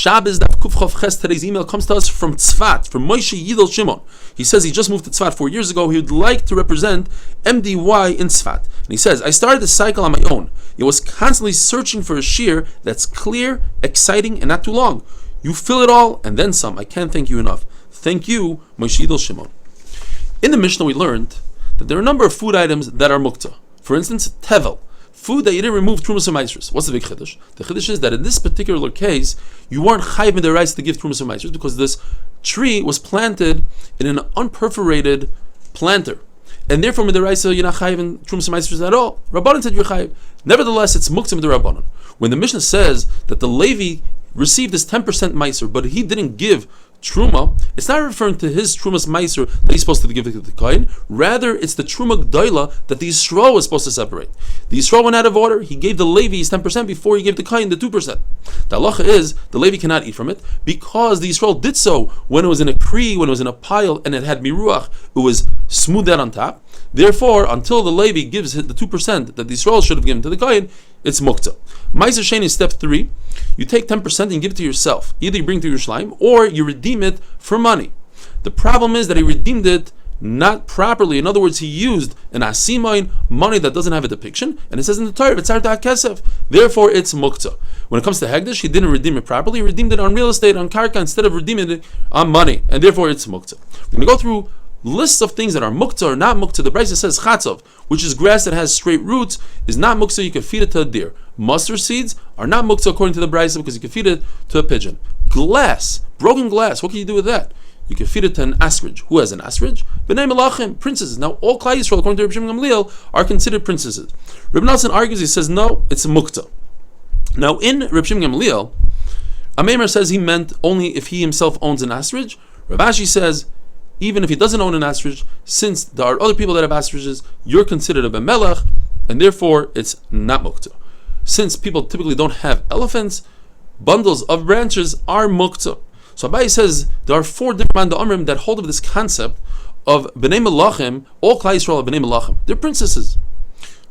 Shabbos Daf Kufchav Ches. Today's email comes to us from Tzfat, from Moshe Yidel Shimon. He says he just moved to Tzfat 4 years ago. He would like to represent MDY in Tzfat. And he says, I started this cycle on my own. It was constantly searching for a shir that's clear, exciting, and not too long. You fill it all, and then some. I can't thank you enough. Thank you, Moshe Yidel Shimon. In the Mishnah we learned that there are a number of food items that are mukta. For instance, tevel. Food that you didn't remove trumas and maasros. What's the big chiddush? The chiddush is that in this particular case, you weren't chayiv in the rights to give trumas and maasros because this tree was planted in an unperforated planter, and therefore in the rights you're not chayiv in trumas and maasros at all. Rabbanan said you're chayiv. Nevertheless, it's muktzah with the Rabbanan. When the Mishnah says that the Levi received his 10% meiser, but he didn't give truma, it's not referring to his trumas meiser that he's supposed to give it to the kohen. Rather, it's the truma gdoila that the Yisrael was supposed to separate. The Yisrael went out of order. He gave the Levi his 10% before he gave the kohen the 2%. The halacha is the Levi cannot eat from it because the Yisrael did so when it was in a kri, when it was in a pile, and it had miruach. It was smoothed out on top. Therefore, until the Levi gives the 2% that the Yisrael should have given to the kohen, it's muktzah. Meiser shein is step 3. You take 10% and give it to yourself. Either you bring it to Yerushalayim or you redeem it for money. The problem is that he redeemed it not properly. In other words, he used an asimain, money that doesn't have a depiction, and it says in the Torah, it's arta kesef. Therefore, it's muktzah. When it comes to hegdish, he didn't redeem it properly. He redeemed it on real estate, on karka, instead of redeeming it on money, and therefore it's muktzah. We're going to go through lists of things that are muktzah or not muktzah. The Brisa says chatzov, which is grass that has straight roots, is not muktzah. You can feed it to a deer. Mustard seeds are not muktzah according to the Brisa because you can feed it to a pigeon. Glass, broken glass, what can you do with that? You can feed it to an ostrich. Who has an ostrich? B'nai Melachim, princesses. Now, all Klal Yisrael, according to Reb Shimon Gamliel, are considered princesses. Reb Nosson argues, he says, no, it's muktzah. Now, in Reb Shimon Gamliel, a Meimer says he meant only if he himself owns an ostrich. Rav Ashi says, even if he doesn't own an ostrich, since there are other people that have ostriches, you're considered a bemelech, and therefore it's not muktzah. Since people typically don't have elephants, bundles of branches are muktzah. So Abai says there are 4 different man da'amrim that hold of this concept of b'nei melachim. All Klal Yisrael are b'nei melachim. They're princesses.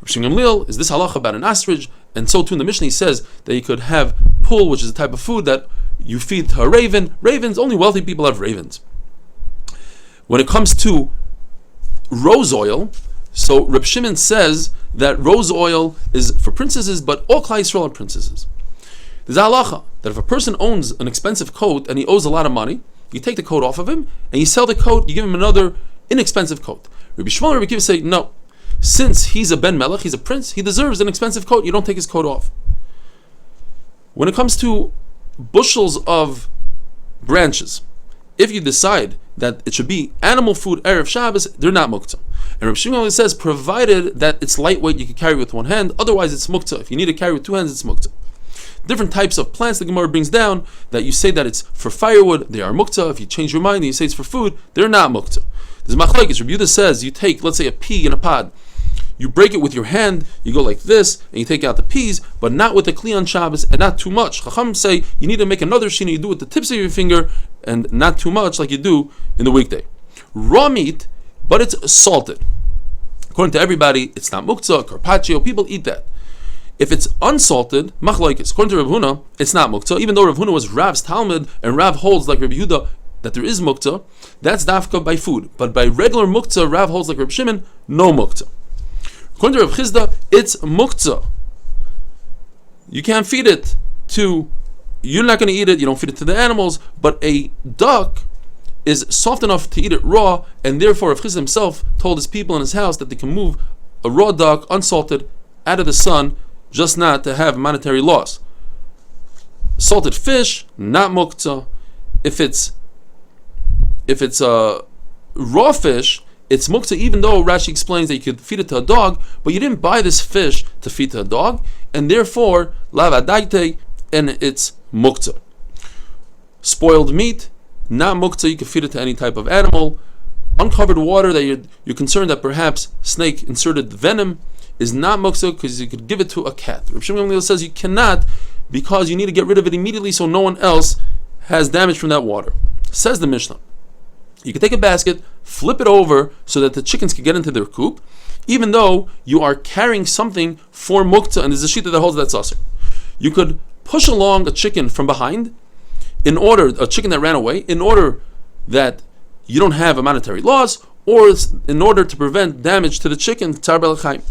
Rav Shimon Gamliel is this halacha about an ostrich, and so too in the Mishnah he says that you could have pul, which is a type of food that you feed to a raven. Ravens, only wealthy people have ravens. When it comes to rose oil, so Reb Shimon says that rose oil is for princesses, but all Klal Yisrael are princesses. There's a halacha that if a person owns an expensive coat and he owes a lot of money, you take the coat off of him and you sell the coat, you give him another inexpensive coat. Rabbi Shmuel and Rabbi Akiva say, no, since he's a ben melech, he's a prince, he deserves an expensive coat, you don't take his coat off. When it comes to bushels of branches, if you decide that it should be animal food Erev Shabbos, they're not muktzah. And Rabbi Shimon says, provided that it's lightweight, you can carry with one hand, otherwise it's muktzah. If you need to carry with 2 hands, it's muktzah. Different types of plants the Gemara brings down that you say that it's for firewood, they are muktzah. If you change your mind and you say it's for food, they're not muktzah. There's machlokes. Rabbi Yehuda says you take, let's say, a pea in a pod, you break it with your hand, you go like this, and you take out the peas, but not with the kli on Shabbos, and not too much. Chacham say you need to make another shina, you do it with the tips of your finger, and not too much like you do in the weekday. Raw meat, but it's salted. According to everybody, it's not muktzah, carpaccio, people eat that. If it's unsalted, machlokes. According to Rav Huna, it's not muktzah, even though Rav Huna was Rav's Talmud, and Rav holds like Rabbi Yehuda that there is muktzah, that's dafka by food. But by regular muktzah, Rav holds like Rabbi Shimon, no muktzah. According to Rav Chizda, it's muktzah. You can't feed it to, you're not going to eat it, you don't feed it to the animals, but a duck is soft enough to eat it raw, and therefore Rav Chizda himself told his people in his house that they can move a raw duck, unsalted, out of the sun, just not to have monetary loss. Salted fish, not muktzah. If it's a raw fish, it's muktzah, even though Rashi explains that you could feed it to a dog, but you didn't buy this fish to feed to a dog, and therefore, lav adaite, and it's muktzah. Spoiled meat, not muktzah, you can feed it to any type of animal. Uncovered water that you're concerned that perhaps snake inserted venom is not muktzah because you could give it to a cat. Reb Shimon Gamliel says you cannot because you need to get rid of it immediately so no one else has damage from that water. Says the Mishnah, you can take a basket, flip it over so that the chickens can get into their coop, even though you are carrying something for muktzah, and there's a shita that holds that saucer. You could push along a chicken from behind, a chicken that ran away, in order that you don't have a monetary loss, or in order to prevent damage to the chicken, tzar b'lechaim.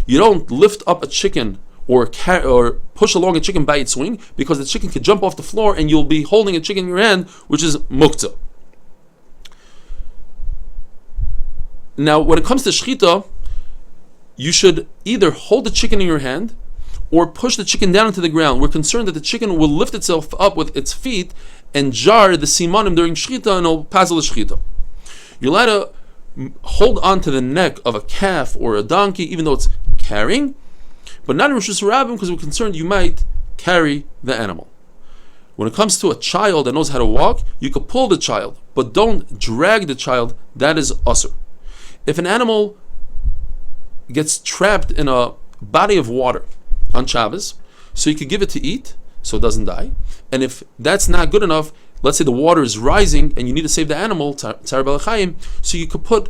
You don't lift up a chicken or push along a chicken by its wing, because the chicken could jump off the floor and you'll be holding a chicken in your hand, which is muktzah. Now, when it comes to shechita, you should either hold the chicken in your hand or push the chicken down into the ground. We're concerned that the chicken will lift itself up with its feet and jar the simanim during shechita, and it'll puzzle the shechita. You're allowed to hold on to the neck of a calf or a donkey, even though it's carrying, but not in Rishus Rabbim, because we're concerned you might carry the animal. When it comes to a child that knows how to walk, you could pull the child, but don't drag the child. That is usur. If an animal gets trapped in a body of water on Shabbos, so you could give it to eat, so it doesn't die. And if that's not good enough, let's say the water is rising and you need to save the animal, tzar b'lechaim, so you could put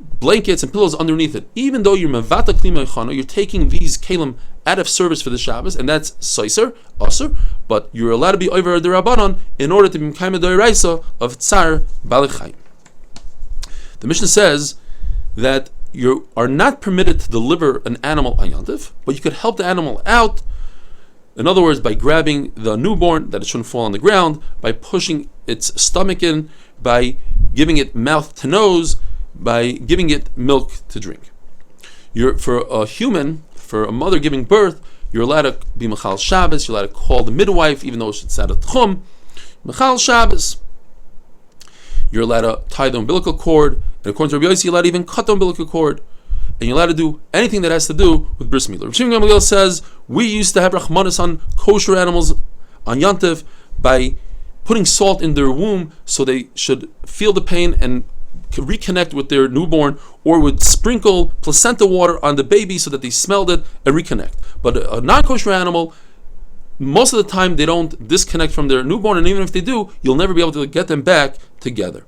blankets and pillows underneath it. Even though you're mevata kli meichana, you're taking these kalim out of service for the Shabbos, and that's soiser, usur, but you're allowed to be over the rabbanon in order to be mekayim doiraisa of tzar b'lechaim. The Mishnah says that you are not permitted to deliver an animal on Yontif, but you could help the animal out. In other words, by grabbing the newborn, that it shouldn't fall on the ground, by pushing its stomach in, by giving it mouth to nose, by giving it milk to drink. For a human, for a mother giving birth, you're allowed to be Mechal Shabbos, you're allowed to call the midwife, even though it's out of Tchum, Mechal Shabbos. You're allowed to tie the umbilical cord, and according to Rabbi Yossi, you're allowed to even cut the umbilical cord, and you're allowed to do anything that has to do with bris milah. Rabbi Shimon Gamliel says, we used to have rachmanis on kosher animals on Yantiv by putting salt in their womb so they should feel the pain and reconnect with their newborn, or would sprinkle placenta water on the baby so that they smelled it and reconnect. But a non-kosher animal, most of the time they don't disconnect from their newborn, and even if they do, you'll never be able to get them back together.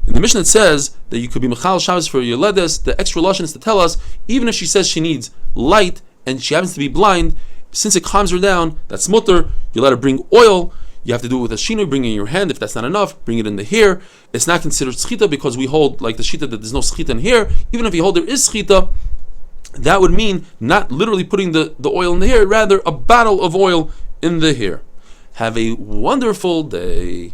In the Mishnah it says that you could be Mechal Shabbos for Yoledes. The extra lashon is to tell us, even if she says she needs light and she happens to be blind, since it calms her down, that's mutter. You let her bring oil. You have to do it with a shinu, bring it in your hand. If that's not enough, bring it in the hair. It's not considered schita, because we hold, like the shita, that there's no schita in hair. Even if you hold there is schita, that would mean not literally putting the oil in the hair, rather a bottle of oil in the hair. Have a wonderful day.